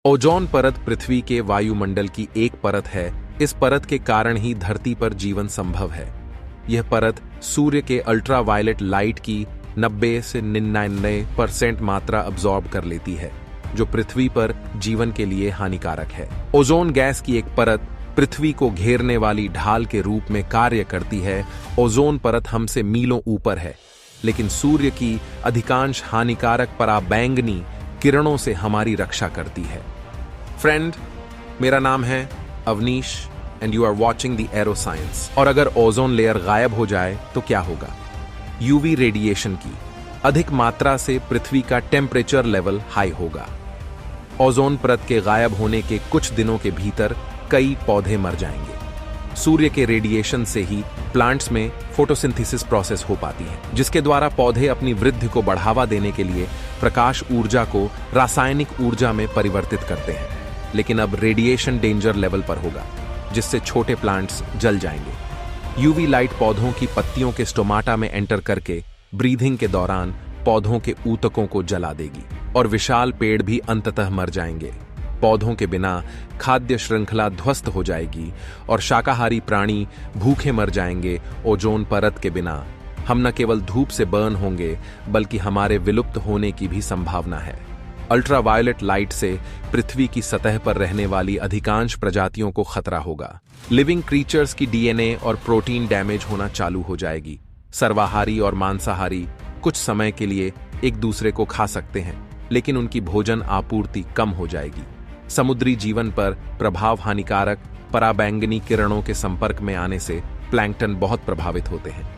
Ozone परत पृथ्वी के वायुमंडल की एक परत है। इस परत के कारण ही धरती पर जीवन संभव है। यह परत सूर्य के अल्ट्रावायलेट लाइट की 90 से 99% मात्रा अब्सॉर्ब कर लेती है, जो पृथ्वी पर जीवन के लिए हानिकारक है। ओजोन गैस की एक परत पृथ्वी को घेरने वाली ढाल के रूप में कार्य करती है। ओजोन परत हमसे मीलों ऊपर है, लेकिन सूर्य की अधिकांश हानिकारक पराबैंगनी किरणों से हमारी रक्षा करती है। फ्रेंड, मेरा नाम है Avneesh and you are watching the aero science. और अगर ओजोन लेयर गायब हो जाए तो क्या होगा? यूवी रेडिएशन की अधिक मात्रा से पृथ्वी का टेम्परेचर लेवल हाई होगा। ओजोन परत के गायब होने के कुछ दिनों के भीतर कई पौधे मर जाएंगे। सूर्य के रेडिएशन से ही प्लांट्स में फोटोसिंथेसिस प्रोसेस हो पाती है, जिसके द्वारा पौधे अपनी वृद्धि को बढ़ावा देने के लिए प्रकाश ऊर्जा को रासायनिक ऊर्जा में परिवर्तित करते हैं। लेकिन अब रेडिएशन डेंजर लेवल पर होगा, जिससे छोटे प्लांट्स जल जाएंगे। यूवी लाइट पौधों की पत्तियों के स्टोमाटा में एंटर करके ब्रीथिंग के दौरान पौधों के ऊतकों को जला देगी और विशाल पेड़ भी अंततः मर जाएंगे। पौधों के बिना खाद्य श्रृंखला ध्वस्त हो जाएगी और शाकाहारी प्राणी भूखे मर जाएंगे। ओजोन परत के बिना हम न केवल धूप से बर्न होंगे, बल्कि हमारे विलुप्त होने की भी संभावना है। अल्ट्रावायलेट लाइट से पृथ्वी की सतह पर रहने वाली अधिकांश प्रजातियों को खतरा होगा। लिविंग क्रीचर्स की डीएनए और प्रोटीन डैमेज होना चालू हो जाएगी। सर्वाहारी और मांसाहारी कुछ समय के लिए एक दूसरे को खा सकते हैं, लेकिन उनकी भोजन आपूर्ति कम हो जाएगी। समुद्री जीवन पर प्रभाव हानिकारक पराबैंगनी किरणों के संपर्क में आने से प्लैंकटन बहुत प्रभावित होते हैं।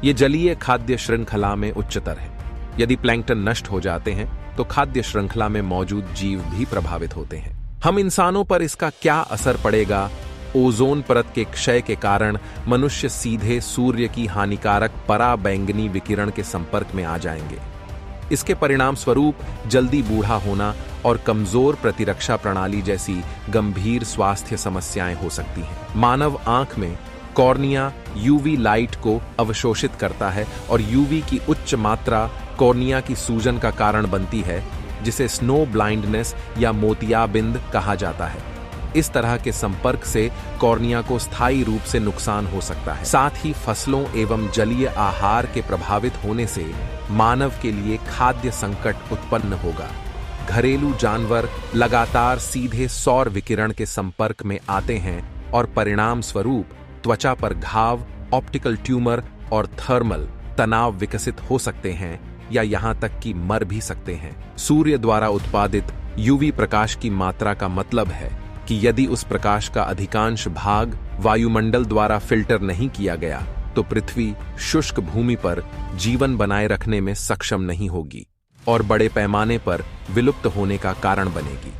ये जलीय खाद्य श्रृंखला में उच्चतर है। यदि प्लैंकटन नष्ट हो जाते हैं तो खाद्य श्रृंखला में मौजूद जीव भी प्रभावित होते हैं। हम इंसानों पर इसका क्या असर पड़ेगा? ओजोन परत के क्षय के कारण मनुष्य सीधे सूर्य की हानिकारक पराबैंगनी विकिरण के संपर्क में आ जाएंगे। इसके परिणाम स्वरूप जल्दी बूढ़ा होना और कमजोर प्रतिरक्षा प्रणाली जैसी गंभीर स्वास्थ्य समस्याएं हो सकती हैं। मानव आंख में कॉर्निया यूवी लाइट को अवशोषित करता है और यूवी की उच्च मात्रा कॉर्निया की सूजन का कारण बनती है, जिसे स्नो ब्लाइंडनेस या मोतियाबिंद कहा जाता है। इस तरह के संपर्क से कॉर्निया को स्थायी रूप से नुकसान हो सकता है। साथ ही फसलों एवं जलीय आहार के प्रभावित होने से मानव के लिए खाद्य संकट उत्पन्न होगा। घरेलू जानवर लगातार सीधे सौर विकिरण के संपर्क में आते हैं और परिणाम स्वरूप त्वचा पर घाव, ऑप्टिकल ट्यूमर और थर्मल तनाव विकसित हो सकते हैं या यहां तक कि मर भी सकते हैं। सूर्य द्वारा उत्पादित यूवी प्रकाश की मात्रा का मतलब है कि यदि उस प्रकाश का अधिकांश भाग वायुमंडल द्वारा फिल्टर नहीं किया गया तो पृथ्वी शुष्क भूमि पर जीवन बनाए रखने में सक्षम नहीं होगी और बड़े पैमाने पर विलुप्त होने का कारण बनेगी।